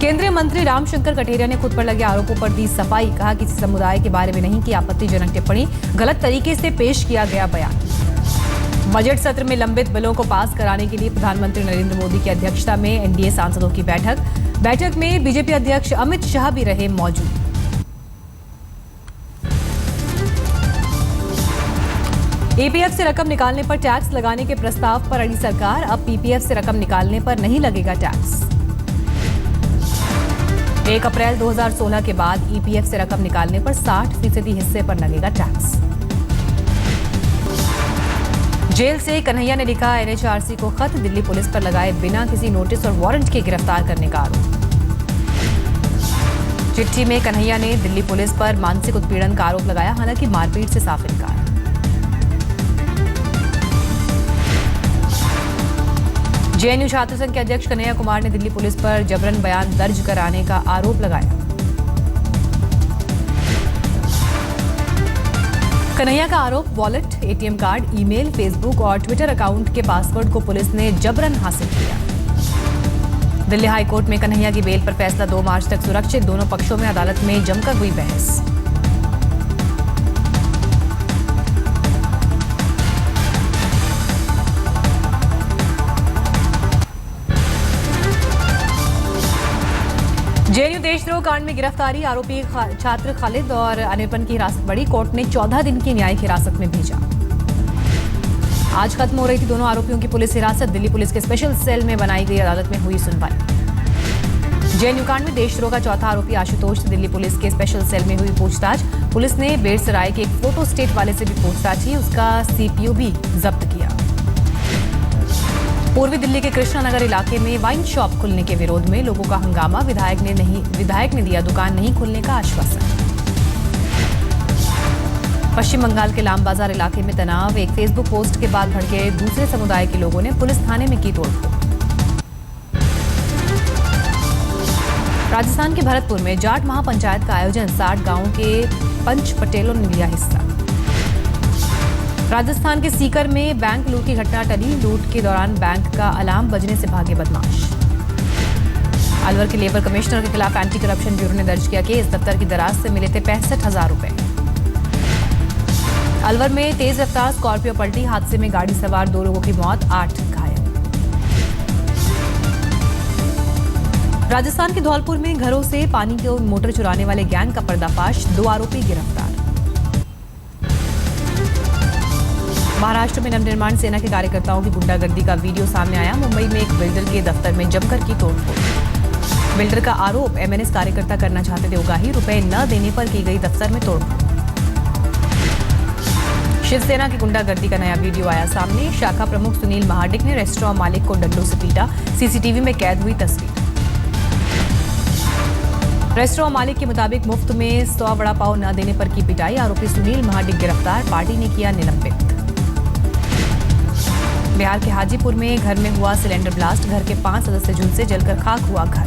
केंद्रीय मंत्री रामशंकर कठेरिया ने खुद पर लगे आरोपों पर दी सफाई। कहा किसी समुदाय के बारे में नहीं की आपत्तिजनक टिप्पणी, गलत तरीके से पेश किया गया बयान। बजट सत्र में लंबित बिलों को पास कराने के लिए प्रधानमंत्री नरेंद्र मोदी की अध्यक्षता में एनडीए सांसदों की बैठक में बीजेपी अध्यक्ष अमित शाह भी रहे मौजूद। ईपीएफ से रकम निकालने पर टैक्स लगाने के प्रस्ताव पर अड़ी सरकार। अब पीपीएफ से रकम निकालने पर नहीं लगेगा टैक्स। 1 अप्रैल 2016 के बाद ईपीएफ से रकम निकालने पर 60% हिस्से पर लगेगा टैक्स। जेल से कन्हैया ने लिखा एनएचआरसी को खत, दिल्ली पुलिस पर लगाए बिना किसी नोटिस और वारंट के गिरफ्तार करने का आरोप। चिट्ठी में कन्हैया ने दिल्ली पुलिस पर मानसिक उत्पीड़न का आरोप लगाया, हालांकि मारपीट से साफ इनकार। जेएनयू छात्र संघ के अध्यक्ष कन्हैया कुमार ने दिल्ली पुलिस पर जबरन बयान दर्ज कराने का आरोप लगाया। कन्हैया का आरोप wallet, ATM card, email, Facebook और ट्विटर अकाउंट के पासवर्ड को पुलिस ने जबरन हासिल किया। दिल्ली हाईकोर्ट में कन्हैया की बेल पर फैसला 2 मार्च तक सुरक्षित। दोनों पक्षों में अदालत में जमकर हुई बहस। जेएनयू देशद्रोह कांड में गिरफ्तारी, आरोपी छात्र खालिद और अनिर्बन की हिरासत बढ़ी। कोर्ट ने 14 दिन की न्यायिक हिरासत में भेजा। आज खत्म हो रही थी दोनों आरोपियों की पुलिस हिरासत। दिल्ली पुलिस के स्पेशल सेल में बनाई गई अदालत में हुई सुनवाई। जेएनयू कांड में देशद्रोह का चौथा आरोपी आशुतोष से दिल्ली पुलिस के स्पेशल सेल में हुई पूछताछ। पुलिस ने बेरसराय के एक फोटो स्टेट वाले से भी पूछताछ की, उसका सीपीयू भी जब्त किया। पूर्वी दिल्ली के कृष्णानगर इलाके में वाइन शॉप खुलने के विरोध में लोगों का हंगामा। विधायक ने दिया दुकान नहीं खुलने का आश्वासन। पश्चिम बंगाल के लाम बाजार इलाके में तनाव, एक फेसबुक पोस्ट के बाद भड़के दूसरे समुदाय के लोगों ने पुलिस थाने में की तोड़फोड़। राजस्थान के भरतपुर में जाट महापंचायत का आयोजन, 60 गांवों के पंच पटेलों ने लिया हिस्सा। राजस्थान के सीकर में बैंक लूट की घटना टली। लूट के दौरान बैंक का अलार्म बजने से भागे बदमाश। अलवर के लेबर कमिश्नर के खिलाफ एंटी करप्शन ब्यूरो ने दर्ज किया केस। दफ्तर की दराज से मिले थे 65,000 रुपए। अलवर में तेज रफ्तार स्कॉर्पियो पलटी, हादसे में गाड़ी सवार 2 लोगों की मौत, 8 घायल। राजस्थान के धौलपुर में घरों से पानी की मोटर चुराने वाले गैंग का पर्दाफाश, 2 आरोपी गिरफ्तार। महाराष्ट्र में नवनिर्माण सेना के कार्यकर्ताओं की गुंडागर्दी का वीडियो सामने आया। मुंबई में एक बिल्डर के दफ्तर में जमकर की तोड़फोड़। बिल्डर का आरोप, एमएनएस कार्यकर्ता करना चाहते थे उगाही, रुपए न देने पर की गई दफ्तर में तोड़फोड़। शिवसेना की गुंडागर्दी का नया वीडियो आया सामने। शाखा प्रमुख सुनील महाडिक ने रेस्टोरेंट मालिक को डंडों से पीटा, सीसीटीवी में कैद हुई तस्वीर। रेस्टोरेंट मालिक के मुताबिक मुफ्त में 100 वड़ा पाव न देने पर की पिटाई। आरोपी सुनील महाडिक गिरफ्तार, पार्टी ने किया निलंबित। बिहार के हाजीपुर में घर में हुआ सिलेंडर ब्लास्ट, घर के 5 सदस्य झुलसे, जलकर खाक हुआ घर।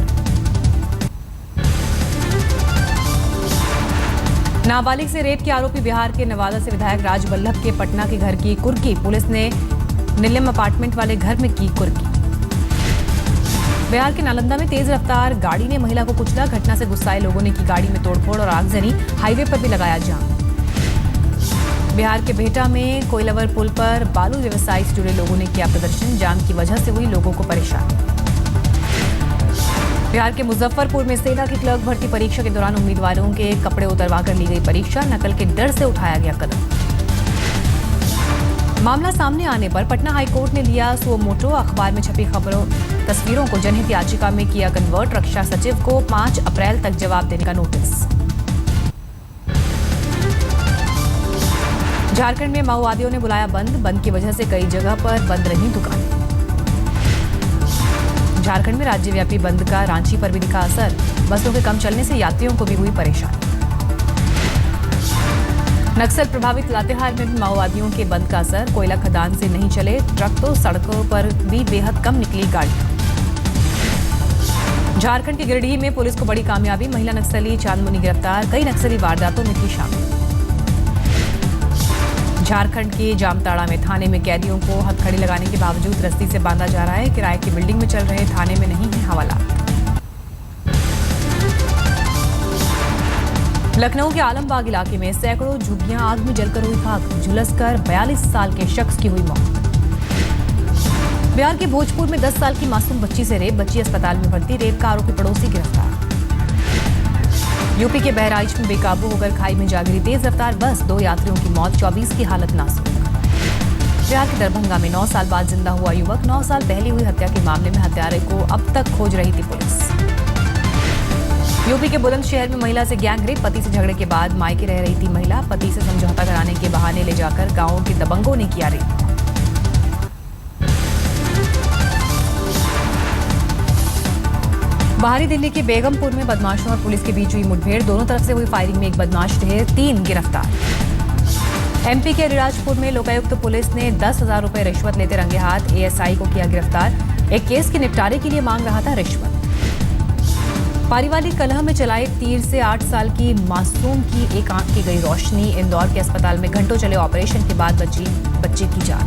नाबालिग से रेप के आरोपी बिहार के नवादा से विधायक राज वल्लभ के पटना के घर की कुर्की। पुलिस ने निलम अपार्टमेंट वाले घर में की कुर्की। बिहार के नालंदा में तेज रफ्तार गाड़ी ने महिला को कुचला, घटना से गुस्साए लोगों ने की गाड़ी में तोड़फोड़ और आगजनी, हाईवे पर भी लगाया जाम। बिहार के बेहटा में कोइलवर पुल पर बालू व्यवसाय से जुड़े लोगों ने किया प्रदर्शन, जाम की वजह से हुई लोगों को परेशानी। बिहार के मुजफ्फरपुर में सेना की क्लर्क भर्ती परीक्षा के दौरान उम्मीदवारों के कपड़े उतरवा कर ली गई परीक्षा, नकल के डर से उठाया गया कदम। मामला सामने आने पर पटना हाईकोर्ट ने लिया सुओ मोटो, अखबार में छपी तस्वीरों को जनहित याचिका में किया कन्वर्ट। रक्षा सचिव को 5 अप्रैल तक जवाब देने का नोटिस। झारखंड में माओवादियों ने बुलाया बंद की वजह से कई जगह पर बंद रही दुकानें। झारखंड में राज्यव्यापी बंद का रांची पर भी दिखा असर, बसों के कम चलने से यात्रियों को भी हुई परेशानी। नक्सल प्रभावित लातेहार में भी माओवादियों के बंद का असर, कोयला खदान से नहीं चले ट्रक तो सड़कों पर भी बेहद कम निकली गाड़ियां। झारखंड के गिरिडीह में पुलिस को बड़ी कामयाबी, महिला नक्सली चांदमुनी गिरफ्तार, कई नक्सली वारदातों में थी शामिल। झारखंड के जामताड़ा में थाने में कैदियों को हथकड़ी लगाने के बावजूद रस्सी से बांधा जा रहा है। किराए की बिल्डिंग में चल रहे थाने में नहीं है हवालात। लखनऊ के आलमबाग इलाके में सैकड़ों झुग्गियां आग में जलकर हुई खाक, झुलसकर 42 साल के शख्स की हुई मौत। बिहार के भोजपुर में 10 साल की मासूम बच्ची से रेप, बच्ची अस्पताल में भर्ती, रेप का आरोपी पड़ोसी गिरफ्तार। यूपी के बहराइच में बेकाबू होकर खाई में जा गिरी तेज रफ्तार बस, 2 यात्रियों की मौत, 24 की हालत नाजुक। बिहार के दरभंगा में 9 साल बाद जिंदा हुआ युवक, 9 साल पहले हुई हत्या के मामले में हत्यारे को अब तक खोज रही थी पुलिस। यूपी के बुलंदशहर में महिला से गैंग रेप, पति से झगड़े के बाद मायके रह रही थी महिला, पति से समझौता कराने के बहाने ले जाकर गांव के दबंगों ने किया रेप। बाहरी दिल्ली के बेगमपुर में बदमाशों और पुलिस के बीच हुई मुठभेड़, दोनों तरफ से हुई फायरिंग में एक बदमाश ढेर, 3 गिरफ्तार। एमपी के अलीराजपुर में लोकायुक्त पुलिस ने 10,000 रुपए रिश्वत लेते रंगे हाथ एएसआई को किया गिरफ्तार, एक केस के निपटारे के लिए मांग रहा था रिश्वत। पारिवारिक कलह में चलाए तीर से 8 साल की मासूम की एक आंख की गई रोशनी, इंदौर के अस्पताल में घंटों चले ऑपरेशन के बाद बची बच्चे की जान।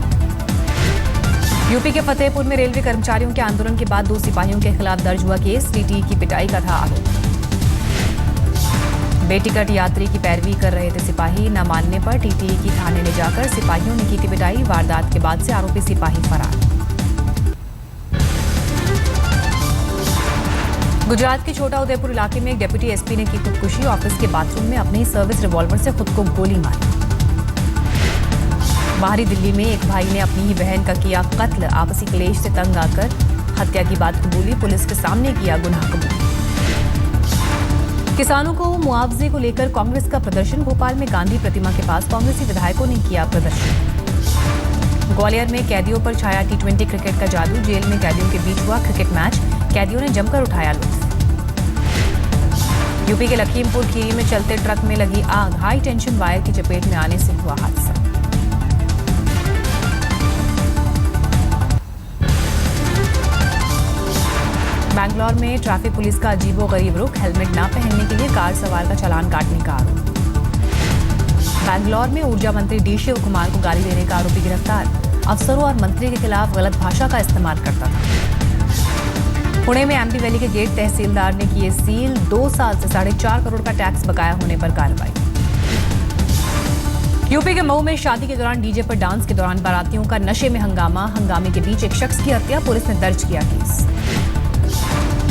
यूपी के फतेहपुर में रेलवे कर्मचारियों के आंदोलन के बाद 2 सिपाहियों के खिलाफ दर्ज हुआ केस, टीटी की पिटाई का था आरोप। बेटिकट यात्री की पैरवी कर रहे थे सिपाही, न मानने पर टीटी की थाने ले जाकर सिपाहियों ने की थी पिटाई, वारदात के बाद से आरोपी सिपाही फरार। गुजरात के छोटा उदयपुर इलाके में एक डिप्टी एसपी ने की खुदकुशी, ऑफिस के बाथरूम में अपने ही सर्विस रिवॉल्वर से खुद को गोली मारी। बाहरी दिल्ली में एक भाई ने अपनी ही बहन का किया कत्ल, आपसी क्लेश से तंग आकर हत्या की बात कबूली, पुलिस के सामने किया गुनाह कबूल। किसानों को मुआवजे को लेकर कांग्रेस का प्रदर्शन, भोपाल में गांधी प्रतिमा के पास कांग्रेसी विधायकों ने किया प्रदर्शन। ग्वालियर में कैदियों पर छाया T20 क्रिकेट का जादू, जेल में कैदियों के बीच हुआ क्रिकेट मैच, कैदियों ने जमकर उठाया लुत्फ। यूपी के लखीमपुर खीरी में चलते ट्रक में लगी आग, हाई टेंशन वायर की चपेट में आने से हुआ हादसा। बैंगलोर में ट्रैफिक पुलिस का अजीबोगरीब रुख, हेलमेट न पहनने के लिए कार सवार का चालान काटने का आरोप। बैंगलोर में ऊर्जा मंत्री डी शिव कुमार को गाली देने का आरोपी गिरफ्तार, अफसरों और मंत्री के खिलाफ गलत भाषा का इस्तेमाल करता था। पुणे में एमपी वैली के गेट तहसीलदार ने किए सील, 2 साल से 4.5 करोड़ का टैक्स बकाया होने पर कार्रवाई। यूपी के मऊ में शादी के दौरान डीजे पर डांस के दौरान बारातियों का नशे में हंगामा, हंगामे के बीच एक शख्स की हत्या, पुलिस ने दर्ज किया केस।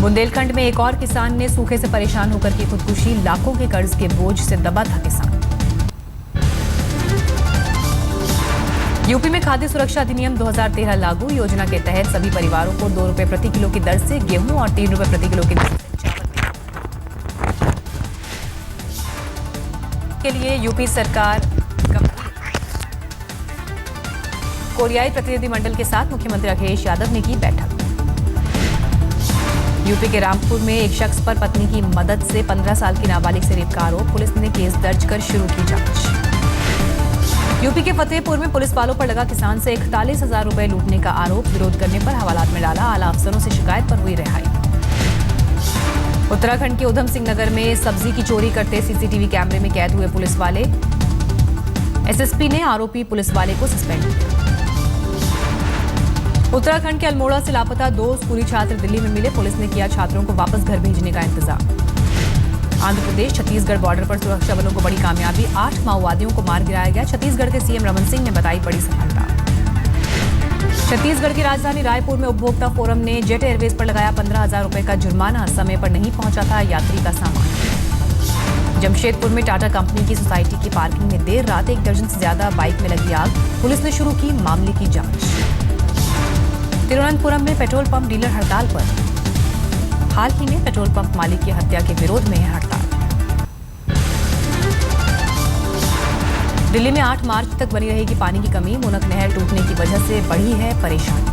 बुंदेलखंड में एक और किसान ने सूखे से परेशान होकर की खुदकुशी, लाखों के कर्ज के बोझ से दबा था किसान। यूपी में खाद्य सुरक्षा अधिनियम 2013 लागू, योजना के तहत सभी परिवारों को 2 रुपए प्रति किलो की दर से गेहूं और 3 रुपए प्रति किलो की दर से चावल के लिए यूपी सरकार कोरियाई प्रतिनिधिमंडल के साथ मुख्यमंत्री अखिलेश यादव ने की बैठक। यूपी के रामपुर में एक शख्स पर पत्नी की मदद से 15 साल की नाबालिग से रेप का आरोप, पुलिस ने केस दर्ज कर शुरू की जांच। यूपी के फतेहपुर में पुलिस वालों पर लगा किसान से 41,000 रुपए लूटने का आरोप, विरोध करने पर हवालात में डाला, आला अफसरों से शिकायत पर हुई रिहाई। उत्तराखंड के उधम सिंह नगर में सब्जी की चोरी करते सीसीटीवी कैमरे में कैद हुए पुलिस वाले, एसएसपी ने आरोपी पुलिस वाले को सस्पेंड किया। उत्तराखंड के अल्मोड़ा से लापता 2 स्कूली छात्र दिल्ली में मिले, पुलिस ने किया छात्रों को वापस घर भेजने का इंतजाम। आंध्र प्रदेश छत्तीसगढ़ बॉर्डर पर सुरक्षा बलों को बड़ी कामयाबी, 8 माओवादियों को मार गिराया गया, छत्तीसगढ़ के सीएम रमन सिंह ने बताई बड़ी सफलता। छत्तीसगढ़ की राजधानी रायपुर में उपभोक्ता फोरम ने जेट एयरवेज पर लगाया 15,000 रुपए का जुर्माना, समय पर नहीं पहुंचा था यात्री का सामान। जमशेदपुर में टाटा कंपनी की सोसाइटी की पार्किंग में देर रात 1 दर्जन से ज्यादा बाइक में लगी आग, पुलिस ने शुरू की मामले की जांच। तिरुवनंतपुरम में पेट्रोल पंप डीलर हड़ताल पर, हाल ही में पेट्रोल पंप मालिक की हत्या के विरोध में है हड़ताल। दिल्ली में 8 मार्च तक बनी रहेगी पानी की कमी, मुनक नहर टूटने की वजह से बढ़ी है परेशानी।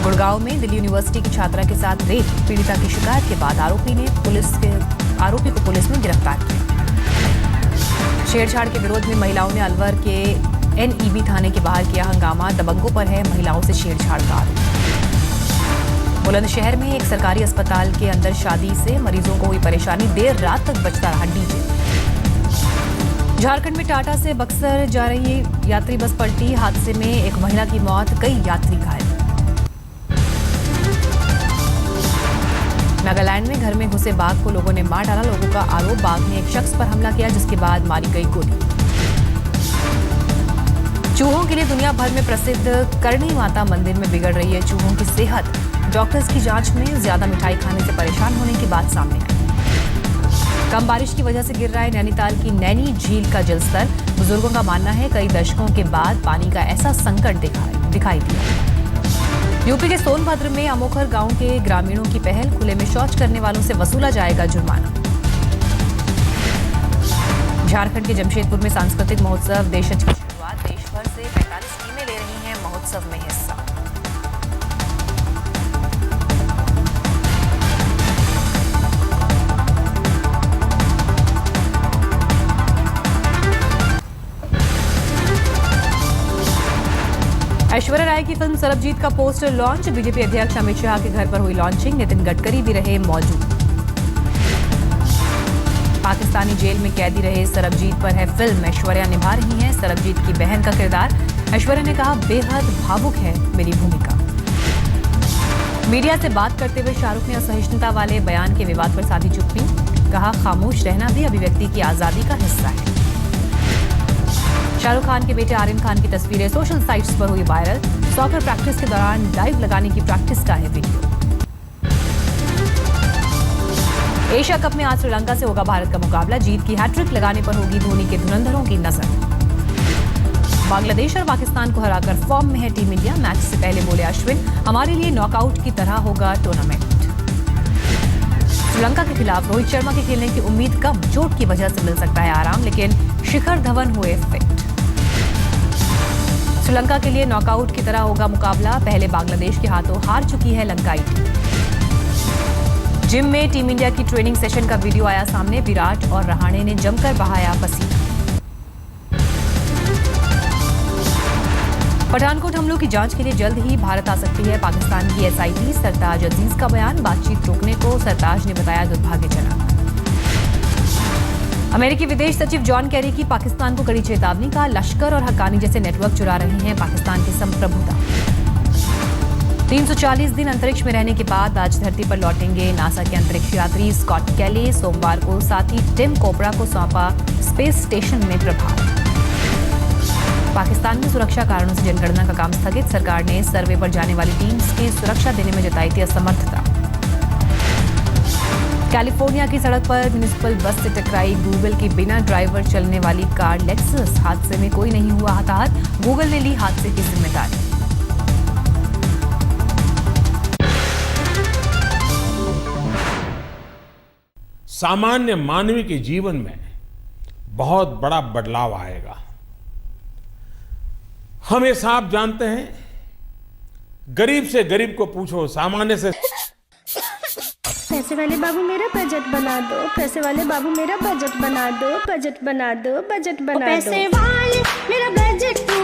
गुड़गांव में दिल्ली यूनिवर्सिटी की छात्रा के साथ रेप, पीड़िता की शिकायत के बाद आरोपी को पुलिस ने गिरफ्तार किया। छेड़छाड़ के विरोध में महिलाओं ने अलवर के एनईबी थाने के बाहर किया हंगामा, दबंगों पर है महिलाओं से छेड़छाड़ का आरोप। बुलंदशहर में एक सरकारी अस्पताल के अंदर शादी से मरीजों को हुई परेशानी, देर रात तक बजता रहा डीजे। झारखंड में टाटा से बक्सर जा रही यात्री बस पलटी, हादसे में एक महिला की मौत, कई यात्री घायल। नागालैंड में घर में घुसे बाघ को लोगों ने मार डाला। लोगों का आरोप, बाघ ने एक शख्स पर हमला किया जिसके बाद मारी गई गोली। चूहों के लिए दुनिया भर में प्रसिद्ध करणी माता मंदिर में बिगड़ रही है चूहों की सेहत। डॉक्टर्स की जांच में ज्यादा मिठाई खाने से परेशान होने की बात सामने आई। कम बारिश की वजह से गिर रहा है नैनीताल की नैनी झील का जलस्तर। बुजुर्गों का मानना है कई दशकों के बाद पानी का ऐसा संकट दिखाई दिया। यूपी के सोनभद्र में अमोखर गांव के ग्रामीणों की पहल, खुले में शौच करने वालों से वसूला जाएगा जुर्माना। झारखंड के जमशेदपुर में सांस्कृतिक महोत्सव देशज की शुरुआत। देश भर से 45 टीमें ले रही हैं महोत्सव में हिस्सा। ऐश्वर्या राय की फिल्म सरबजीत का पोस्टर लॉन्च। बीजेपी अध्यक्ष अमित शाह के घर पर हुई लॉन्चिंग। नितिन गडकरी भी रहे मौजूद। पाकिस्तानी जेल में कैदी रहे सरबजीत पर है फिल्म। ऐश्वर्या निभा रही हैं सरबजीत की बहन का किरदार। ऐश्वर्या ने कहा, बेहद भावुक है मेरी भूमिका। मीडिया से बात करते हुए शाहरुख ने असहिष्णुता वाले बयान के विवाद पर साधी चुप्पी। कहा, खामोश रहना भी अभिव्यक्ति की आजादी का हिस्सा है। शाहरुख खान के बेटे आर्यन खान की तस्वीरें सोशल साइट्स पर हुई वायरल। सॉकर प्रैक्टिस के दौरान डाइव लगाने की प्रैक्टिस का है वीडियो। एशिया कप में आज श्रीलंका से होगा भारत का मुकाबला। जीत की हैट्रिक लगाने पर होगी धोनी के धुरंधरों की नजर। बांग्लादेश और पाकिस्तान को हराकर फॉर्म में है टीम इंडिया। मैच से पहले बोले अश्विन, हमारे लिए नॉकआउट की तरह होगा टूर्नामेंट। श्रीलंका के खिलाफ रोहित शर्मा के खेलने की उम्मीद कम। चोट की वजह से मिल सकता है आराम, लेकिन शिखर धवन हुए फिट। श्रीलंका के लिए नॉकआउट की तरह होगा मुकाबला। पहले बांग्लादेश के हाथों हार चुकी है लंकाई टीम। जिम में टीम इंडिया की ट्रेनिंग सेशन का वीडियो आया सामने। विराट और रहाणे ने जमकर बहाया पसीना। पठानकोट हमलों की जांच के लिए जल्द ही भारत आ सकती है पाकिस्तान की SIT। सरताज अजीज का बयान, बातचीत रोकने को सरताज ने बताया दुर्भाग्यजनक। अमेरिकी विदेश सचिव जॉन कैरी की पाकिस्तान को कड़ी चेतावनी। का लश्कर और हक्कानी जैसे नेटवर्क चुरा रहे हैं पाकिस्तान की संप्रभुता। 340 दिन अंतरिक्ष में रहने के बाद आज धरती पर लौटेंगे नासा के अंतरिक्ष यात्री स्कॉट कैली। सोमवार को साथी टिम कोबरा को सौंपा स्पेस स्टेशन में प्रभार। पाकिस्तान में सुरक्षा कारणों से जनगणना का काम स्थगित। सरकार ने सर्वे पर जाने वाली टीम्स की सुरक्षा देने में जताई थी असमर्थता। कैलिफोर्निया की सड़क पर म्युनिसिपल बस से टकराई गूगल की बिना ड्राइवर चलने वाली कार लेक्सस। हादसे में कोई नहीं हुआ हताहत। गूगल ने ली हादसे की जिम्मेदारी। सामान्य मानवी के जीवन में बहुत बड़ा बदलाव आएगा। हम ये साफ जानते हैं, गरीब से गरीब को पूछो, सामान्य से। पैसे वाले बाबू मेरा बजट बना दो, पैसे वाले बाबू मेरा बजट बना दो, बजट बना दो, बजट बना दो। पैसे वाले मेरा बजट तू